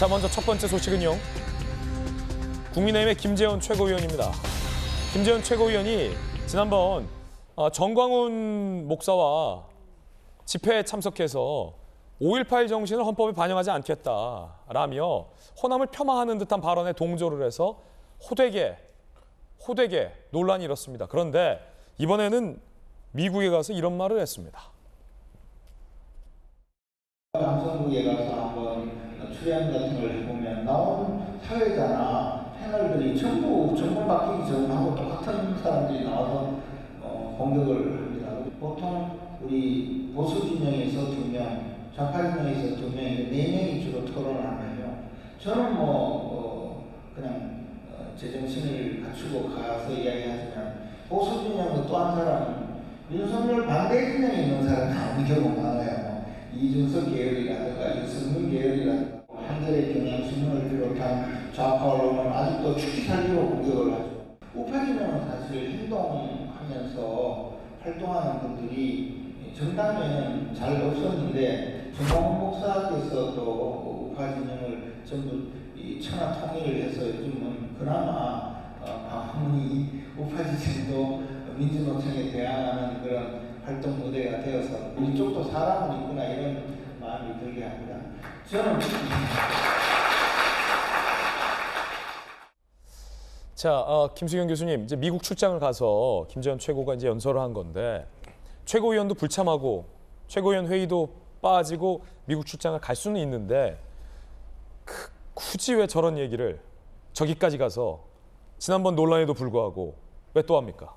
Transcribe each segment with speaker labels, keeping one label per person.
Speaker 1: 자, 먼저 첫 번째 소식은요. 국민의힘의 김재원 최고위원입니다. 김재원 최고위원이 지난번 정광훈 목사와 집회에 참석해서 5.18 정신을 헌법에 반영하지 않겠다라며 호남을 폄하하는 듯한 발언에 동조를 해서 호되게 논란이 일었습니다. 그런데 이번에는 미국에 가서 이런 말을 했습니다.
Speaker 2: 방송국에 가서 한번 출연 같은 걸 해보면 나오는 사회자나 패널들이 전부 정권 바뀌기 전하고 똑같은 사람들이 나와서 공격을 합니다. 보통 우리 보수 진영에서 2명, 좌파 진영에서 2명, 4명이 주로 토론을 하면요. 저는 그냥 제정신을 갖추고 가서 이야기하지만 보수 진영의 또 한 사람은 윤석열 반대 진영에 있는 사람이 나오는 경우가 많아요. 이준석 계열이라든가 윤석열 계열이라든가 한겨레 경향신문을 비롯한 좌파 언론은 아직도 죽기 살기로 공격을 하죠. 우파 진영은 사실 행동하면서 활동하는 분들이 정당에는 잘 없었는데 정광훈 목사께서 또 우파 진영을 전부 천하 통일을 해서 요즘은 그나마 방문이 우파 진영도 민주노총에 대항하는 그런 활동 무대가 되어서 이쪽도 사람은 있구나 이런 마음이 들게 합니다. 저는
Speaker 1: 자, 김수경 교수님, 이제 미국 출장을 가서 김재원 최고가 이제 연설을 한 건데 최고위원도 불참하고 최고위원 회의도 빠지고 미국 출장을 갈 수는 있는데 굳이 왜 저런 얘기를 저기까지 가서 지난번 논란에도 불구하고 왜 또 합니까?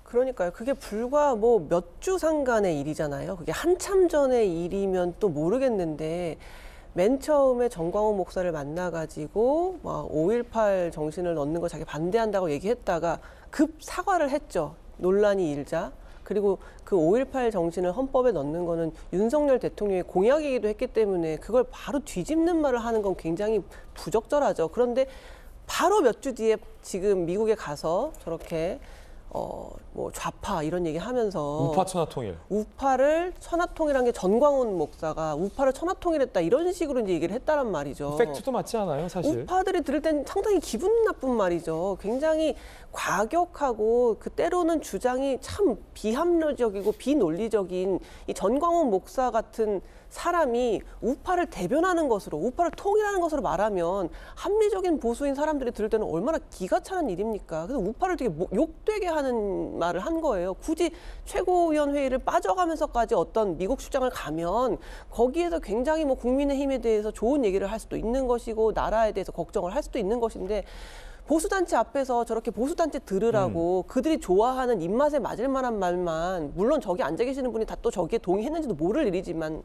Speaker 3: 그러니까요. 그게 불과 뭐 몇 주 상간의 일이잖아요. 그게 한참 전의 일이면 또 모르겠는데 맨 처음에 정광훈 목사를 만나가지고 5.18 정신을 넣는 거 자기 반대한다고 얘기했다가 급 사과를 했죠. 논란이 일자. 그리고 그 5.18 정신을 헌법에 넣는 거는 윤석열 대통령의 공약이기도 했기 때문에 그걸 바로 뒤집는 말을 하는 건 굉장히 부적절하죠. 그런데 바로 몇 주 뒤에 지금 미국에 가서 저렇게 뭐 좌파 이런 얘기 하면서
Speaker 1: 우파 천하통일.
Speaker 3: 우파를 천하통일한 게 정광훈 목사가 우파를 천하통일했다 이런 식으로 이제 얘기를 했다란 말이죠.
Speaker 1: 팩트도 맞지 않아요, 사실?
Speaker 3: 우파들이 들을 땐 상당히 기분 나쁜 말이죠. 굉장히 과격하고 그 때로는 주장이 참 비합리적이고 비논리적인 이 정광훈 목사 같은 사람이 우파를 대변하는 것으로 우파를 통일하는 것으로 말하면 합리적인 보수인 사람들이 들을 때는 얼마나 기가 차는 일입니까? 그래서 우파를 되게 욕되게 하는 말을 한 거예요. 굳이 최고위원 회의를 빠져가면서까지 어떤 미국 출장을 가면 거기에서 굉장히 뭐 국민의힘에 대해서 좋은 얘기를 할 수도 있는 것이고 나라에 대해서 걱정을 할 수도 있는 것인데 보수단체 앞에서 저렇게 보수단체 들으라고 그들이 좋아하는 입맛에 맞을 만한 말만 물론 저기 앉아 계시는 분이 다 또 저기에 동의했는지도 모를 일이지만은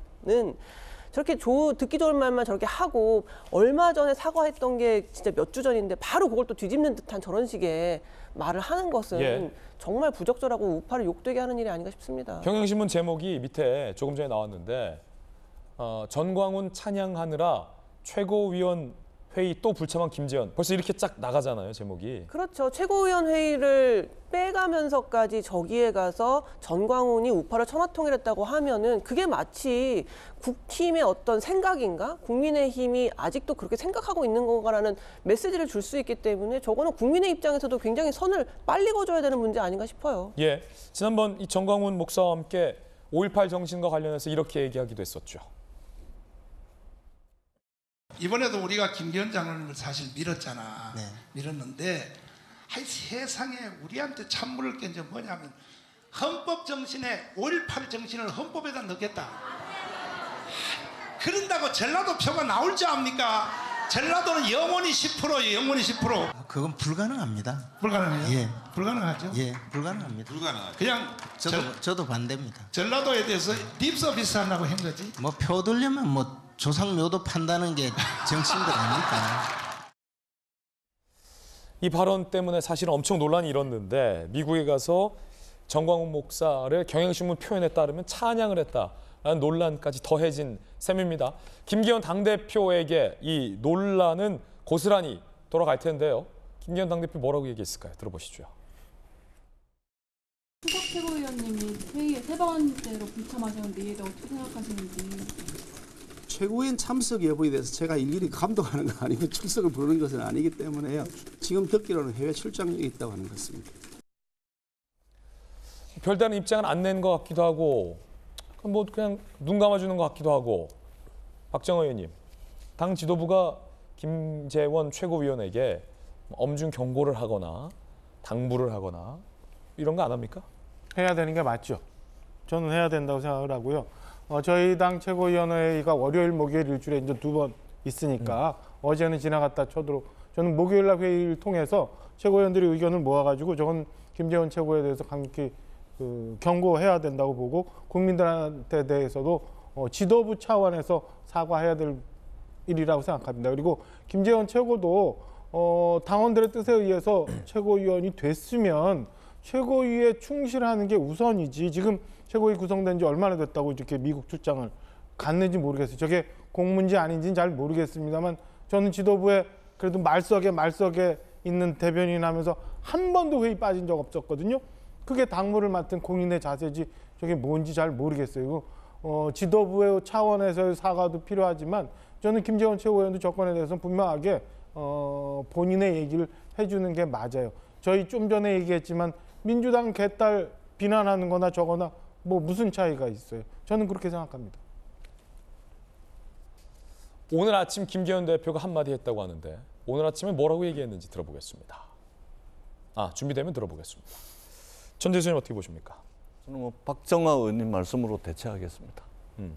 Speaker 3: 저렇게 듣기 좋은 말만 저렇게 하고 얼마 전에 사과했던 게 진짜 몇 주 전인데 바로 그걸 또 뒤집는 듯한 저런 식의 말을 하는 것은 정말 부적절하고 우파를 욕되게 하는 일이 아닌가 싶습니다.
Speaker 1: 경향신문 제목이 밑에 조금 전에 나왔는데 전광훈 찬양하느라 최고위원 회의 또 불참한 김재원. 벌써 이렇게 쫙 나가잖아요, 제목이.
Speaker 3: 그렇죠. 최고위원 회의를 빼가면서까지 저기에 가서 전광훈이 우파를 천하통일했다고 하면은 그게 마치 국힘의 어떤 생각인가? 국민의힘이 아직도 그렇게 생각하고 있는 건가라는 메시지를 줄 수 있기 때문에 저거는 국민의 입장에서도 굉장히 선을 빨리 그어줘야 되는 문제 아닌가 싶어요.
Speaker 1: 예, 지난번 이 정광훈 목사와 함께 5.18 정신과 관련해서 이렇게 얘기하기도 했었죠.
Speaker 4: 이번에도 우리가 김기현 장로님을 사실 밀었잖아.
Speaker 5: 네.
Speaker 4: 밀었는데 세상에 우리한테 찬물을 깬 게 뭐냐면 헌법 정신에 5.18 정신을 헌법에다 넣겠다. 그런다고 전라도 표가 나올 줄 압니까? 전라도는 영원히 10%예요. 영원히 10%.
Speaker 5: 그건 불가능합니다.
Speaker 4: 불가능해요?
Speaker 5: 예.
Speaker 4: 불가능하죠?
Speaker 5: 예, 불가능합니다.
Speaker 4: 그냥
Speaker 5: 저도 반대입니다.
Speaker 4: 전라도에 대해서 립서비스 하려고 한 거지.
Speaker 5: 뭐 표 들려면 뭐 조상묘도 판다는 게 정치인들 아닙니까?
Speaker 1: 이 발언 때문에 사실은 엄청 논란이 일었는데 미국에 가서 정광훈 목사를 경향신문 표현에 따르면 찬양을 했다라는 논란까지 더해진 셈입니다. 김기현 당대표에게 이 논란은 고스란히 돌아갈 텐데요. 김기현 당대표 뭐라고 얘기했을까요? 들어보시죠.
Speaker 6: 수석 최고위원님이 회의에 3번째로 불참하셨는데 이에 대해 어떻게 생각하시는지. 최고위원 참석 여부에 대해서 제가 일일이 감독하는 거 아니고 출석을 부르는 것은 아니기 때문에요. 지금 듣기로는 해외 출장이 있다고 하는 것 같습니다.
Speaker 1: 별다른 입장을 안 낸 것 같기도 하고 뭐 그냥 눈 감아주는 것 같기도 하고 박정호 의원님, 당 지도부가 김재원 최고위원에게 엄중 경고를 하거나 당부를 하거나 이런 거 안 합니까?
Speaker 7: 해야 되는 게 맞죠. 저는 해야 된다고 생각을 하고요. 저희 당 최고위원회가 월요일, 목요일 일주일에 이제 2번 있으니까 어제는 지나갔다 쳐도 저는 목요일 날 회의를 통해서 최고위원들의 의견을 모아가지고 저건 김재원 최고에 대해서 강력히 경고해야 된다고 보고 국민들한테 대해서도 지도부 차원에서 사과해야 될 일이라고 생각합니다. 그리고 김재원 최고도 당원들의 뜻에 의해서 최고위원이 됐으면 최고위에 충실하는 게 우선이지. 지금 최고위 구성된 지 얼마나 됐다고 이렇게 미국 출장을 갔는지 모르겠어요. 저게 공문지 아닌지는 잘 모르겠습니다만 저는 지도부에 그래도 말석에 있는 대변인 하면서 한 번도 회의 빠진 적 없었거든요. 그게 당무를 맡은 공인의 자세지 저게 뭔지 잘 모르겠어요. 지도부의 차원에서의 사과도 필요하지만 저는 김재원 최고위원도 정권에 대해서 분명하게 본인의 얘기를 해주는 게 맞아요. 저희 좀 전에 얘기했지만 민주당 개딸 비난하는 거나 저거나 뭐 무슨 차이가 있어요. 저는 그렇게 생각합니다.
Speaker 1: 오늘 아침 김기현 대표가 한마디 했다고 하는데 오늘 아침에 뭐라고 얘기했는지 들어보겠습니다. 준비되면 들어보겠습니다. 전 대표님 어떻게 보십니까?
Speaker 8: 저는 뭐 박정화 의원님 말씀으로 대체하겠습니다. 네.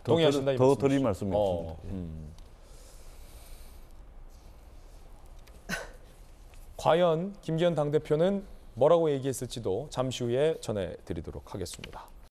Speaker 1: 동의하신다 이
Speaker 8: 더
Speaker 1: 말씀이시죠?
Speaker 8: 드릴 말씀이 없습니다.
Speaker 1: 과연 김기현 당대표는 뭐라고 얘기했을지도 잠시 후에 전해드리도록 하겠습니다.